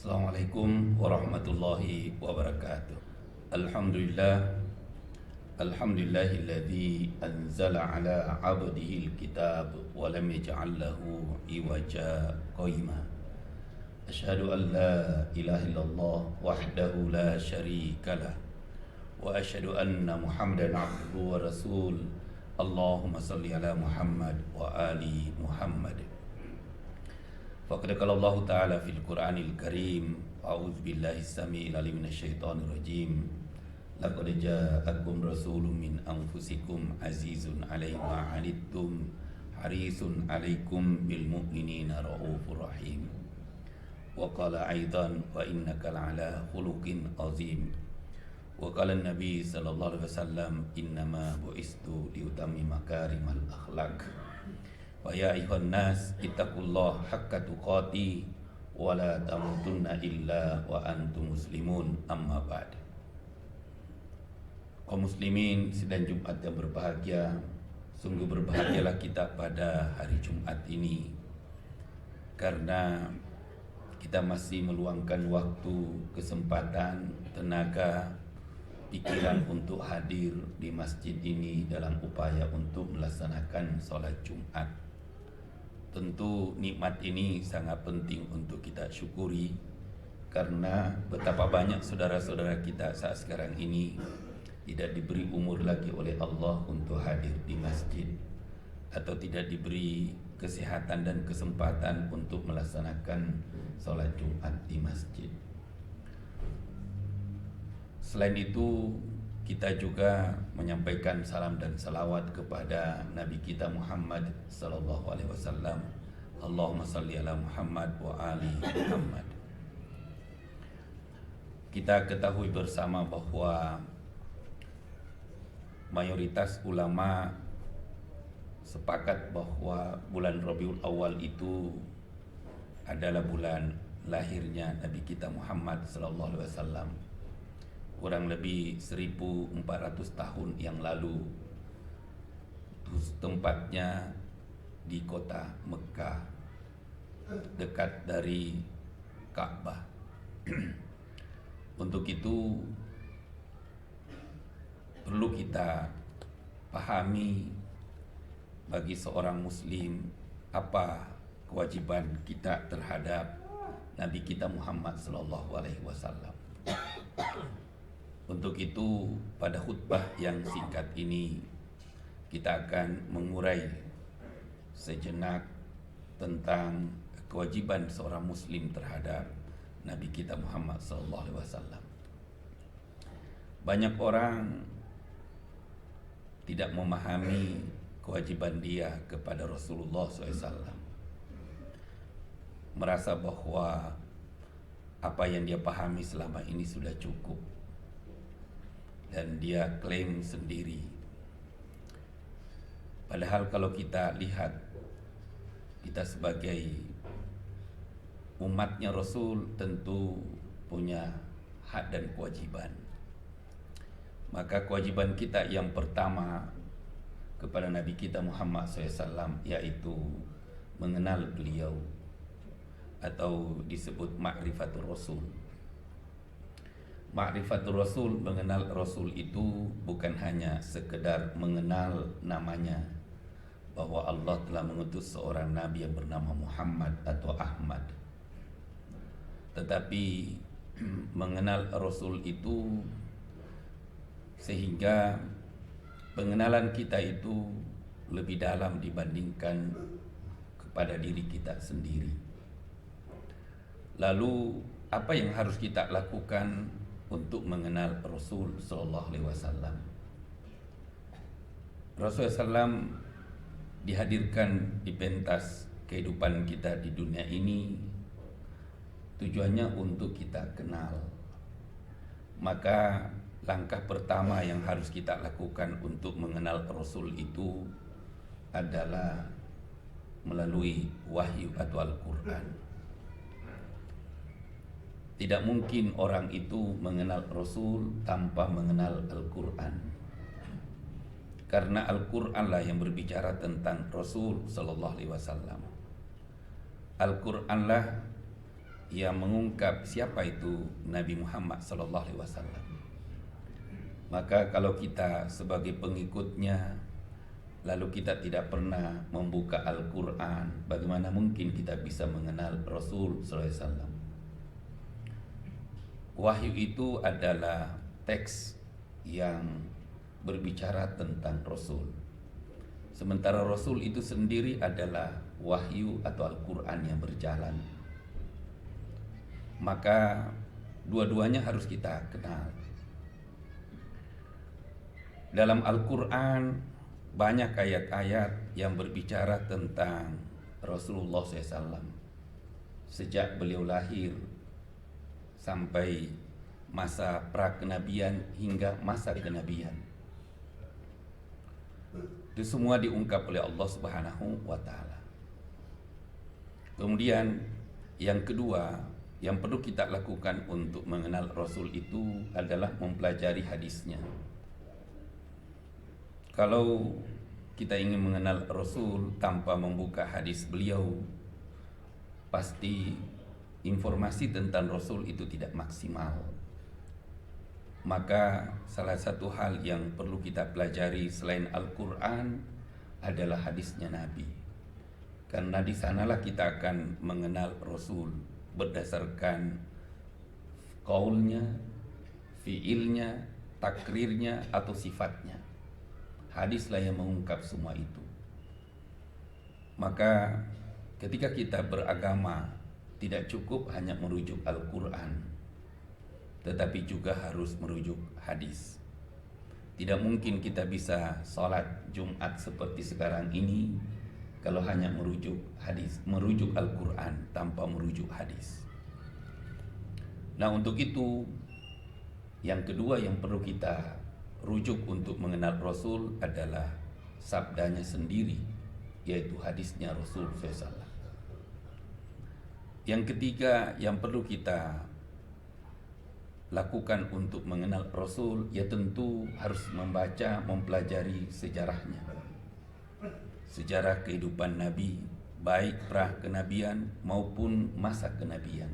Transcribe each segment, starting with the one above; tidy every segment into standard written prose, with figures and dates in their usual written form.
Assalamualaikum warahmatullahi wabarakatuh. Alhamdulillah, alhamdulillahilladzi anzala ala 'abdihi alkitab wa lam yaj'al lahu iwaja qayyima. Asyhadu an la ilaha illallah wahdahu la syarikalah wa asyhadu anna Muhammadan 'abduhu wa rasul. Allahumma salli ala Muhammad wa ali Muhammad. Faqad qala Allah Ta'ala fil Qur'anil Karim, a'udzu billahi as-sami'il 'alim minasyaitonir rajim. Laqad ja'akum rasulun min anfusikum azizun 'alaihi ma 'anittum harisun 'alaikum bil mu'minina raufur rahim. Wa qala aidan wa innaka la'ala khuluqin azim. Wa qala an-nabi sallallahu alaihi wasallam innama bu'istu liutammima makarimal akhlaq. Wa ya ayuhan nas ittaqullah haqqa tuqati wa la tamutunna illa wa antum muslimun, amma ba'd. Kaum muslimin sidang Jumat yang berbahagia, sungguh berbahagialah kita pada hari Jumat ini karena kita masih meluangkan waktu, kesempatan, tenaga, pikiran untuk hadir di masjid ini dalam upaya untuk melaksanakan sholat Jumat. Tentu nikmat ini sangat penting untuk kita syukuri karena betapa banyak saudara-saudara kita saat sekarang ini tidak diberi umur lagi oleh Allah untuk hadir di masjid atau tidak diberi kesehatan dan kesempatan untuk melaksanakan sholat Jumat di masjid. Selain itu, kita juga menyampaikan salam dan salawat kepada Nabi kita Muhammad sallallahu alaihi wasallam. Allahumma salli ala Muhammad wa ali Muhammad. Kita ketahui bersama bahwa mayoritas ulama sepakat bahwa bulan Rabiul Awal itu adalah bulan lahirnya Nabi kita Muhammad sallallahu alaihi wasallam. Kurang lebih 1400 tahun yang lalu, tempatnya di kota Mekah, dekat dari Ka'bah. Untuk itu perlu kita pahami bagi seorang muslim apa kewajiban kita terhadap Nabi kita Muhammad sallallahu alaihi wasallam. Untuk itu pada khutbah yang singkat ini kita akan mengurai sejenak tentang kewajiban seorang muslim terhadap Nabi kita Muhammad SAW. Banyak orang tidak memahami kewajiban dia kepada Rasulullah SAW, merasa bahwa apa yang dia pahami selama ini sudah cukup dan dia klaim sendiri. Padahal kalau kita lihat, kita sebagai umatnya Rasul tentu punya hak dan kewajiban. Maka kewajiban kita yang pertama kepada Nabi kita Muhammad SAW yaitu mengenal beliau atau disebut ma'rifatul Rasul. Ma'rifatul Rasul, mengenal Rasul itu bukan hanya sekedar mengenal namanya, bahwa Allah telah mengutus seorang Nabi yang bernama Muhammad atau Ahmad. Tetapi mengenal Rasul itu sehingga pengenalan kita itu lebih dalam dibandingkan kepada diri kita sendiri. Lalu apa yang harus kita lakukan untuk mengenal Rasul sallallahu alaihi wasallam? Rasul sallam dihadirkan di pentas kehidupan kita di dunia ini tujuannya untuk kita kenal. Maka langkah pertama yang harus kita lakukan untuk mengenal Rasul itu adalah melalui wahyu atau Al-Quran. Tidak mungkin orang itu mengenal Rasul tanpa mengenal Al-Quran. Karena Al-Quran lah yang berbicara tentang Rasul sallallahu alaihi wasallam. Al-Quran lah yang mengungkap siapa itu Nabi Muhammad sallallahu alaihi wasallam. Maka kalau kita sebagai pengikutnya lalu kita tidak pernah membuka Al-Qur'an, bagaimana mungkin kita bisa mengenal Rasul sallallahu alaihi wasallam? Wahyu itu adalah teks yang berbicara tentang Rasul. Sementara Rasul itu sendiri adalah wahyu atau Al-Qur'an yang berjalan. Maka dua-duanya harus kita kenal. Dalam Al-Quran banyak ayat-ayat yang berbicara tentang Rasulullah SAW sejak beliau lahir sampai masa pra-kenabian hingga masa kenabian. Itu semua diungkap oleh Allah Subhanahu wa Ta'ala. Kemudian yang kedua yang perlu kita lakukan untuk mengenal Rasul itu adalah mempelajari hadisnya. Kalau kita ingin mengenal Rasul tanpa membuka hadis beliau, pasti informasi tentang Rasul itu tidak maksimal. Maka salah satu hal yang perlu kita pelajari selain Al-Quran adalah hadisnya Nabi. Karena di sanalah kita akan mengenal Rasul berdasarkan qaulnya, fiilnya, takrirnya atau sifatnya. Hadislah yang mengungkap semua itu. Maka ketika kita beragama tidak cukup hanya merujuk Al-Quran, tetapi juga harus merujuk hadis. Tidak mungkin kita bisa sholat Jumat seperti sekarang ini kalau hanya merujuk hadis, merujuk Al-Quran tanpa merujuk hadis. Nah, untuk itu yang kedua yang perlu kita rujuk untuk mengenal Rasul adalah sabdanya sendiri, yaitu hadisnya Rasul SAW. Yang ketiga yang perlu kita lakukan untuk mengenal Rasul, ya tentu harus membaca, mempelajari sejarahnya. Sejarah kehidupan Nabi, baik pra-kenabian maupun masa kenabian.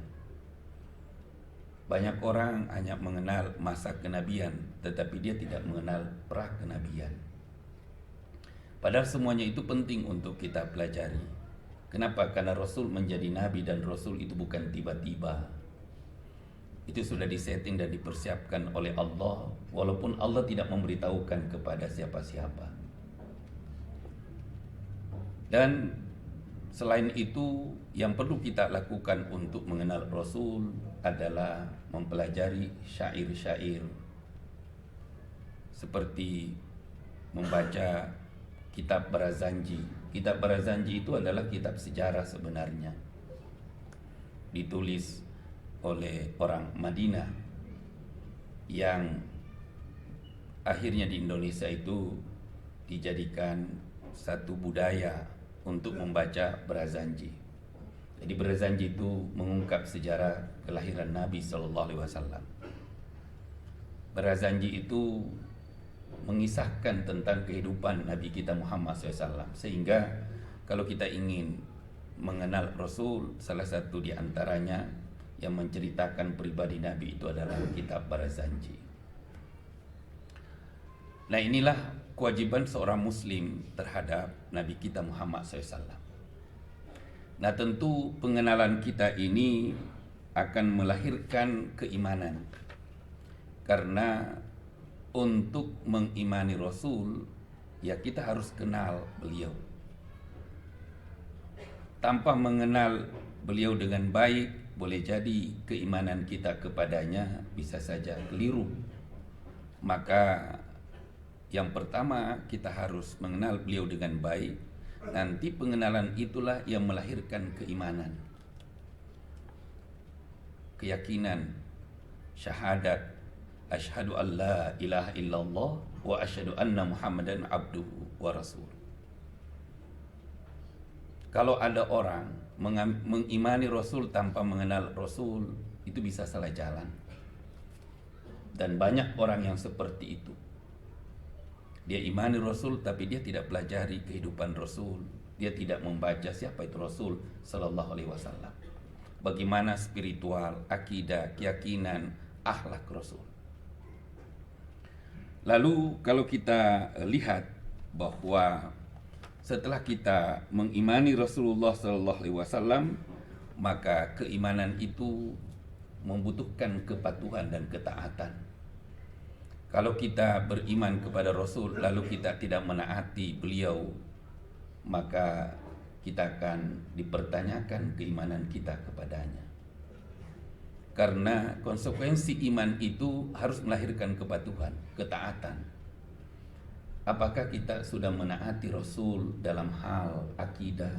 Banyak orang hanya mengenal masa kenabian, tetapi dia tidak mengenal pra-kenabian. Padahal semuanya itu penting untuk kita pelajari. Kenapa? Karena Rasul menjadi Nabi dan Rasul itu bukan tiba-tiba. Itu sudah disetting dan dipersiapkan oleh Allah, walaupun Allah tidak memberitahukan kepada siapa-siapa. Dan selain itu, yang perlu kita lakukan untuk mengenal Rasul adalah mempelajari syair-syair, seperti membaca kitab Barazanji. Kitab Barazanji itu adalah kitab sejarah sebenarnya, ditulis oleh orang Madinah yang akhirnya di Indonesia itu dijadikan satu budaya untuk membaca Barazanji. Jadi Barazanji itu mengungkap sejarah kelahiran Nabi SAW. Barazanji itu mengisahkan tentang kehidupan Nabi kita Muhammad SAW. Sehingga kalau kita ingin mengenal Rasul, salah satu di antaranya yang menceritakan pribadi Nabi itu adalah kitab Barazanji. Nah, inilah kewajiban seorang muslim terhadap Nabi kita Muhammad SAW. Nah, tentu pengenalan kita ini akan melahirkan keimanan. Karena untuk mengimani Rasul, ya kita harus kenal beliau. Tanpa mengenal beliau dengan baik, boleh jadi keimanan kita kepadanya bisa saja keliru. Maka yang pertama kita harus mengenal beliau dengan baik. Nanti pengenalan itulah yang melahirkan keimanan, keyakinan, syahadat, asyhadu an la ilaha illallah wa asyhadu anna muhammadan abduhu wa rasul. Kalau ada orang mengimani Rasul tanpa mengenal Rasul, itu bisa salah jalan. Dan banyak orang yang seperti itu. Dia imani Rasul tapi dia tidak pelajari kehidupan Rasul. Dia tidak membaca siapa itu Rasul sallallahu alaihi wasallam. bagaimana spiritual, akidah, keyakinan, akhlak Rasul. Lalu kalau kita lihat bahwa setelah kita mengimani Rasulullah SAW, maka keimanan itu membutuhkan kepatuhan dan ketaatan. Kalau kita beriman kepada Rasul lalu kita tidak menaati beliau, maka kita akan dipertanyakan keimanan kita kepadanya. Karena konsekuensi iman itu harus melahirkan kepatuhan, ketaatan. Apakah kita sudah menaati Rasul dalam hal akidah?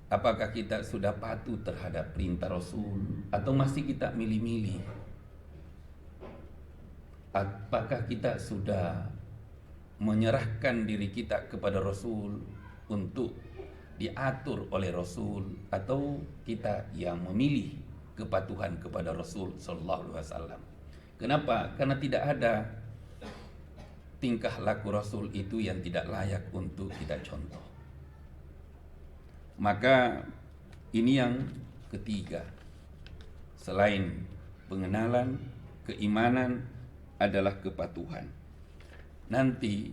Apakah kita sudah patuh terhadap perintah Rasul? Atau masih kita milih-milih? Apakah kita sudah menyerahkan diri kita kepada Rasul untuk diatur oleh Rasul? Atau kita yang memilih kepatuhan kepada Rasul sallallahu alaihi wasallam? Kenapa? Karena tidak ada tingkah laku Rasul itu yang tidak layak untuk kita contoh. Maka ini yang ketiga. Selain pengenalan, keimanan adalah kepatuhan. Nanti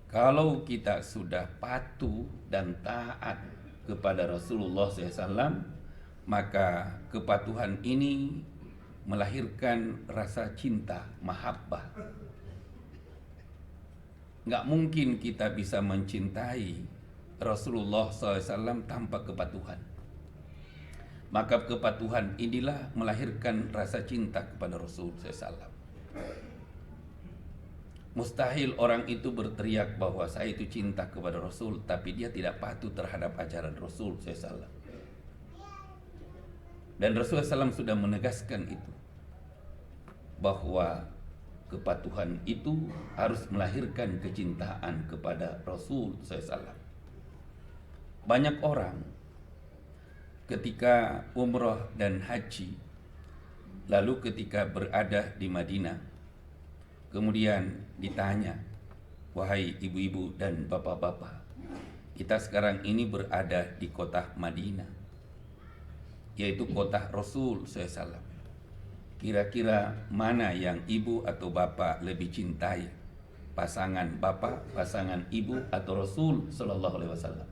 kalau kita sudah patuh dan taat kepada Rasulullah SAW, maka kepatuhan ini melahirkan rasa cinta, mahabbah. Nggak mungkin kita bisa mencintai Rasulullah SAW tanpa kepatuhan. Maka kepatuhan inilah melahirkan rasa cinta kepada Rasul SAW. Mustahil orang itu berteriak bahwa saya itu cinta kepada Rasul, tapi dia tidak patuh terhadap ajaran Rasul SAW. Dan Rasulullah SAW sudah menegaskan itu, bahwa kepatuhan itu harus melahirkan kecintaan kepada Rasul SAW. Banyak orang ketika umrah dan haji, lalu ketika berada di Madinah, kemudian ditanya, wahai ibu-ibu dan bapak-bapak, kita sekarang ini berada di kota Madinah, yaitu kota Rasul SAW. Kira-kira mana yang ibu atau bapak lebih cintai? Pasangan bapak, pasangan ibu, atau Rasul Sallallahu Alaihi Wasallam?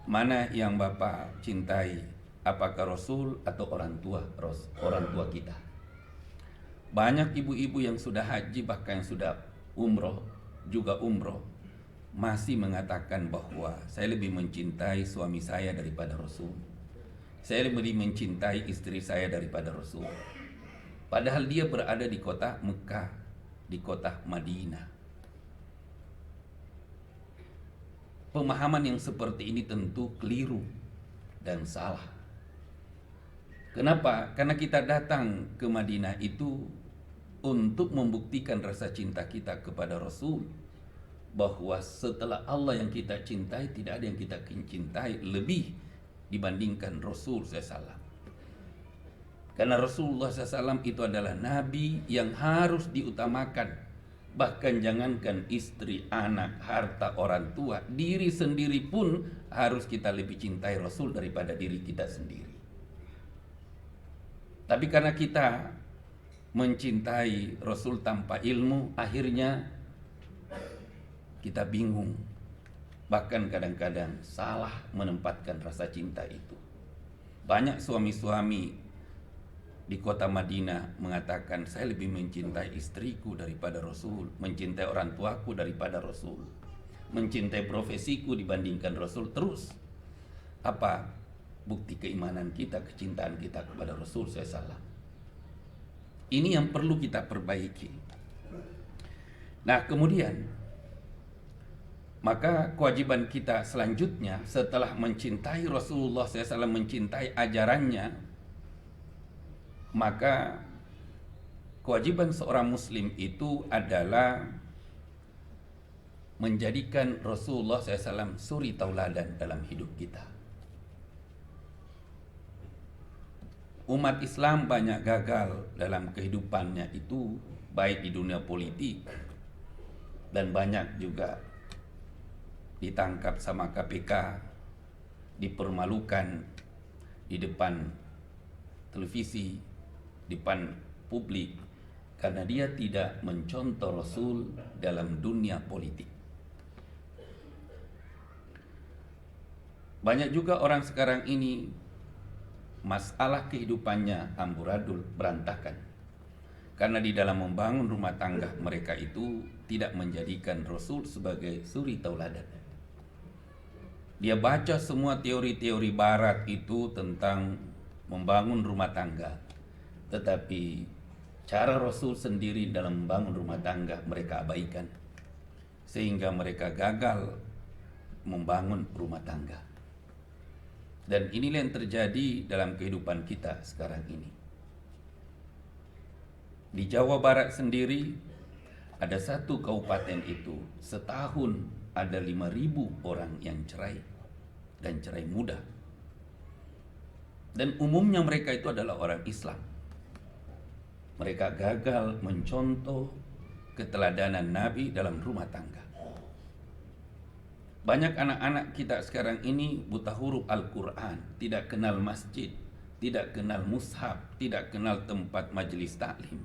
Mana yang bapak cintai? Apakah Rasul atau orang tua kita? Banyak ibu-ibu yang sudah haji, bahkan yang sudah umroh, juga umroh, masih mengatakan bahwa saya lebih mencintai suami saya daripada Rasul. Saya lebih mencintai istri saya daripada Rasul. Padahal dia berada di kota Mekah, di kota Madinah. Pemahaman yang seperti ini tentu keliru dan salah. Kenapa? Karena kita datang ke Madinah itu untuk membuktikan rasa cinta kita kepada Rasul, bahwa setelah Allah yang kita cintai, tidak ada yang kita cintai lebih dibandingkan Rasul SAW. Karena Rasulullah SAW itu adalah Nabi yang harus diutamakan. Bahkan jangankan istri, anak, harta, orang tua, diri sendiri pun harus kita lebih cintai Rasul daripada diri kita sendiri. Tapi karena kita mencintai Rasul tanpa ilmu, akhirnya kita bingung. Bahkan kadang-kadang salah menempatkan rasa cinta itu. Banyak suami-suami di kota Madinah mengatakan, saya lebih mencintai istriku daripada Rasul, mencintai orang tuaku daripada Rasul, mencintai profesiku dibandingkan Rasul. Terus apa bukti keimanan kita, kecintaan kita kepada Rasul SAW? Ini yang perlu kita perbaiki. Nah, kemudian maka kewajiban kita selanjutnya setelah mencintai Rasulullah SAW, mencintai ajarannya, maka kewajiban seorang muslim itu adalah menjadikan Rasulullah SAW suri tauladan dalam hidup kita. Umat Islam banyak gagal dalam kehidupannya itu, baik di dunia politik, dan banyak juga ditangkap sama KPK, dipermalukan, di depan televisi, di depan publik, karena dia tidak mencontoh Rasul dalam dunia politik. Banyak juga orang sekarang ini masalah kehidupannya amburadul, berantakan, karena di dalam membangun rumah tangga mereka itu tidak menjadikan Rasul sebagai suri tauladan. Dia baca semua teori-teori barat itu tentang membangun rumah tangga, tetapi cara Rasul sendiri dalam membangun rumah tangga mereka abaikan, sehingga mereka gagal membangun rumah tangga. Dan inilah yang terjadi dalam kehidupan kita sekarang ini. Di Jawa Barat sendiri ada satu kabupaten itu setahun ada 5.000 orang yang cerai, dan cerai muda. Dan umumnya mereka itu adalah orang Islam. Mereka gagal mencontoh keteladanan Nabi dalam rumah tangga. Banyak anak-anak kita sekarang ini buta huruf Al-Quran, tidak kenal masjid, tidak kenal mushaf, tidak kenal tempat majelis taklim,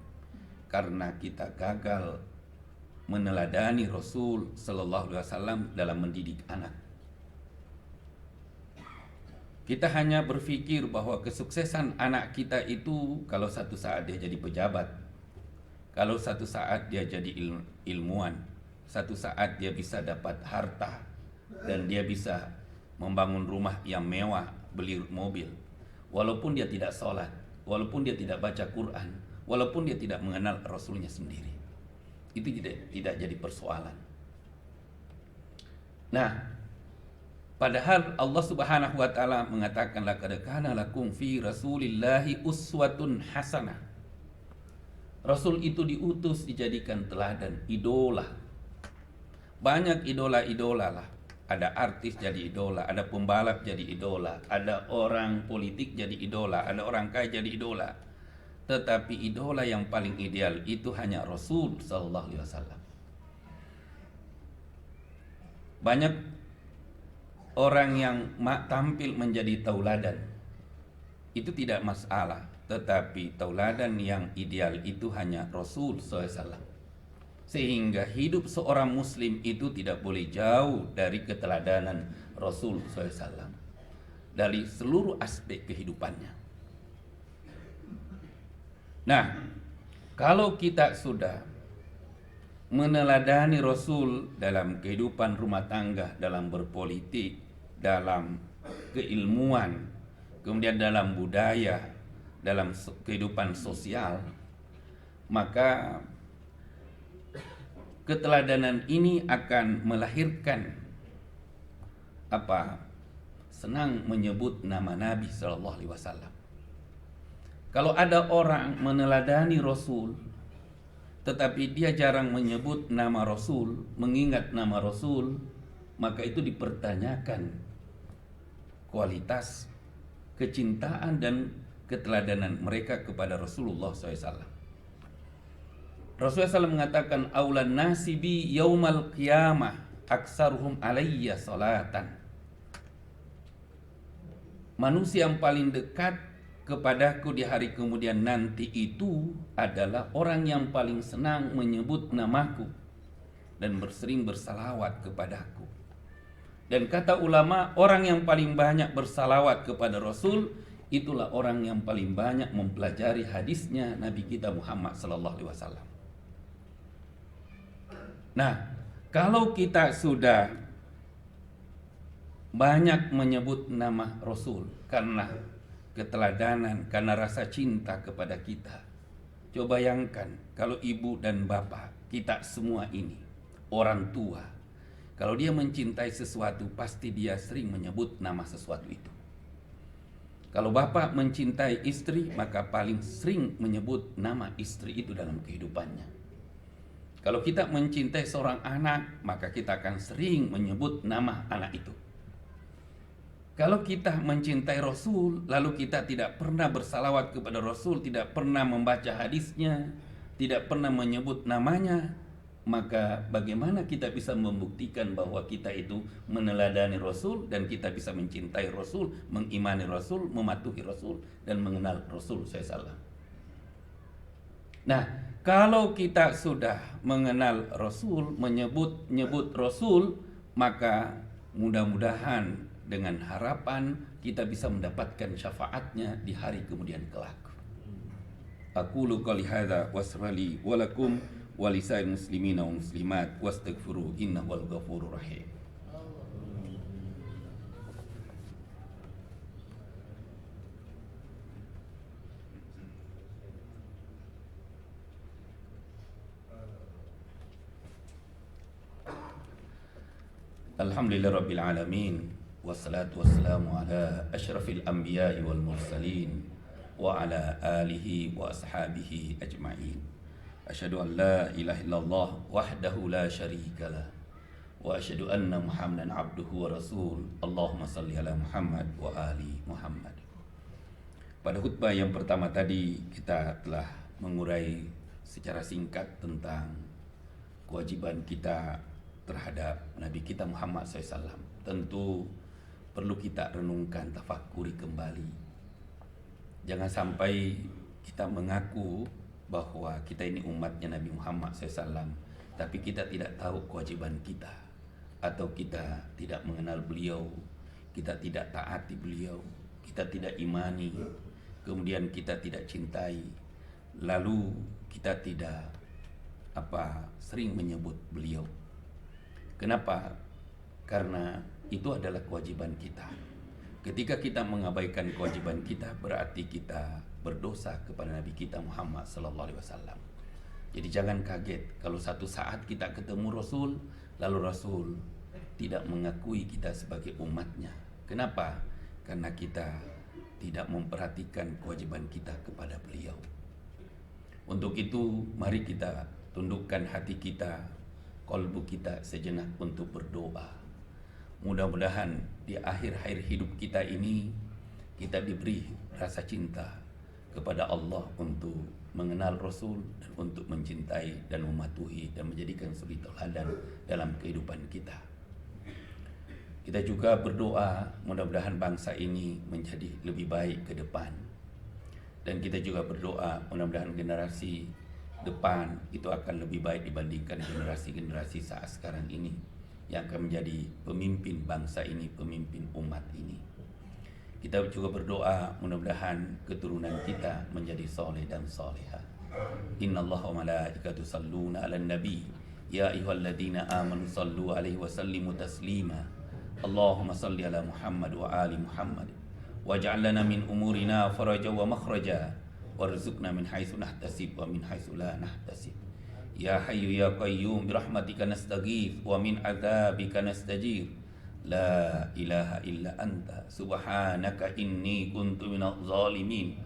karena kita gagal meneladani Rasul Sallallahu Alaihi Wasallam dalam mendidik anak. Kita hanya berpikir bahwa kesuksesan anak kita itu kalau satu saat dia jadi pejabat, kalau satu saat dia jadi ilmuwan, satu saat dia bisa dapat harta, dan dia bisa membangun rumah yang mewah, beli mobil, walaupun dia tidak sholat, walaupun dia tidak baca Quran, walaupun dia tidak mengenal Rasulnya sendiri. Itu tidak jadi persoalan. Nah, padahal Allah Subhanahu wa taala mengatakan laqad kana lakum fi Rasulillahi uswatun hasanah. Rasul itu diutus dijadikan teladan, idola. Banyak idola-idola lah. Ada artis jadi idola, ada pembalap jadi idola, ada orang politik jadi idola, ada orang kaya jadi idola. Tetapi idola yang paling ideal itu hanya Rasul Sallallahu Alaihi Wasallam. Banyak orang yang tampil menjadi tauladan, itu tidak masalah, tetapi tauladan yang ideal itu hanya Rasul SAW. Sehingga hidup seorang muslim itu tidak boleh jauh dari keteladanan Rasul SAW dari seluruh aspek kehidupannya. Nah, kalau kita sudah meneladani Rasul dalam kehidupan rumah tangga, dalam berpolitik, dalam keilmuan, kemudian dalam budaya, dalam kehidupan sosial, maka keteladanan ini akan melahirkan senang menyebut nama Nabi Sallallahu Alaihi Wasallam. Kalau ada orang meneladani Rasul, tetapi dia jarang menyebut nama Rasul, mengingat nama Rasul, maka itu dipertanyakan kualitas kecintaan dan keteladanan mereka kepada Rasulullah SAW. Rasulullah SAW mengatakan, "Aulan nasibi yaumal qiyamah aksaruhum alayya salatan." Manusia yang paling dekat kepadaku di hari kemudian nanti itu adalah orang yang paling senang menyebut namaku dan bersering bersalawat kepadaku. Dan kata ulama, orang yang paling banyak bersalawat kepada Rasul itulah orang yang paling banyak mempelajari hadisnya Nabi kita Muhammad sallallahu alaihi wasallam. Nah, kalau kita sudah banyak menyebut nama Rasul karena keteladanan, karena rasa cinta kepada kita, coba bayangkan kalau ibu dan bapak kita semua ini, orang tua, kalau dia mencintai sesuatu pasti dia sering menyebut nama sesuatu itu. Kalau bapak mencintai istri, maka paling sering menyebut nama istri itu dalam kehidupannya. Kalau kita mencintai seorang anak, maka kita akan sering menyebut nama anak itu. Kalau kita mencintai Rasul, lalu kita tidak pernah bersalawat kepada Rasul, tidak pernah membaca hadisnya, tidak pernah menyebut namanya, maka bagaimana kita bisa membuktikan bahwa kita itu meneladani Rasul dan kita bisa mencintai Rasul, mengimani Rasul, mematuhi Rasul dan mengenal Rasul SAW. Nah, kalau kita sudah mengenal Rasul, menyebut Rasul, maka mudah-mudahan dengan harapan kita bisa mendapatkan syafaatnya di hari kemudian kelak. Aqulu qouli hadza wasrali wa lakum wa lisa'il muslimina wa muslimat wastaghfiru innahu wal ghafurur rahim. Alhamdulillahirabbil alamin wassalatu wassalamu ala asyrafil anbiya'i wal mursalin wa ala alihi wa ashabihi ajma'in. Asyhadu an la ilaha illallah wahdahu la syarikalah wa asyhadu anna Muhammadan abduhu wa rasul. Allahumma salli ala Muhammad wa ali Muhammad. Pada khutbah yang pertama tadi kita telah mengurai secara singkat tentang kewajiban kita terhadap Nabi kita Muhammad SAW. Tentu perlu kita renungkan, tafakuri kembali. Jangan sampai kita mengaku bahwa kita ini umatnya Nabi Muhammad SAW, tapi kita tidak tahu kewajiban kita, atau kita tidak mengenal beliau, kita tidak taati beliau, kita tidak imani, kemudian kita tidak cintai, lalu kita tidak sering menyebut beliau. Kenapa? Karena itu adalah kewajiban kita. Ketika kita mengabaikan kewajiban kita, berarti kita berdosa kepada Nabi kita Muhammad sallallahu alaihi wasallam. Jadi jangan kaget kalau satu saat kita ketemu Rasul, lalu Rasul tidak mengakui kita sebagai umatnya. Kenapa? Karena kita tidak memperhatikan kewajiban kita kepada beliau. Untuk itu, mari kita tundukkan hati kita, kolbu kita sejenak untuk berdoa. Mudah-mudahan di akhir-akhir hidup kita ini kita diberi rasa cinta kepada Allah untuk mengenal Rasul dan untuk mencintai dan mematuhi dan menjadikan suri teladan dalam kehidupan kita. Kita juga berdoa mudah-mudahan bangsa ini menjadi lebih baik ke depan. Dan kita juga berdoa mudah-mudahan generasi depan itu akan lebih baik dibandingkan generasi-generasi saat sekarang ini yang akan menjadi pemimpin bangsa ini, pemimpin umat ini. Kita juga berdoa mudah-mudahan keturunan kita menjadi soleh dan soleha. Innallaha wa malaikatahu yusholluna 'alan nabi ya ayyuhalladzina amanu shallu 'alaihi wa sallimu taslima. Allahumma shalli 'ala Muhammad wa ali Muhammad waj'al lana min umurina faraja wa makhraja warzuqna min haitsu nahtasib wa min haitsu la nahtasib. Ya Hayyu ya Qayyum birahmatika nastaghits wa min adzabika nastajir. La ilaha illa anta subhanaka inni kuntu minadh zalimin.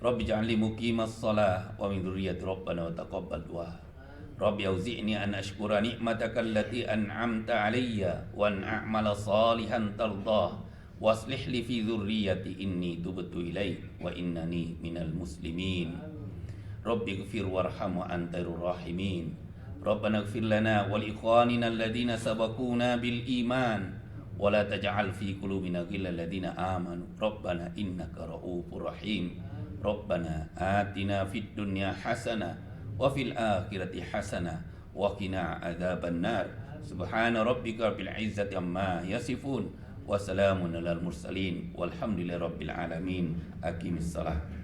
Rabbi ij'alni muqimas shalah wa min dzurriyyati rabbana wa taqabbal du'a. Rabbi auzi'ni an ashkura ni'mataka allati an'amta 'alayya wa an a'mala salihan tardah waslih li fi dzurriyyati inni tubtu ilaik wa innani minal muslimin. Rabbi ighfir warham wa antarur rahimin. Rabbana ighfir lana wa li ikhwanina alladhina sabaquna bil iman wa la taj'al fi qulubina ghillan ladzina amanu Rabbana innaka ra'ufur rahim. Rabbana atina fid dunya hasanah wa fil akhirati hasanah wa qina adzaban nar. Subhana rabbika rabbil izzati amma yasifun wa salamun alal mursalin walhamdulillahi rabbil alamin. Aqimis salah.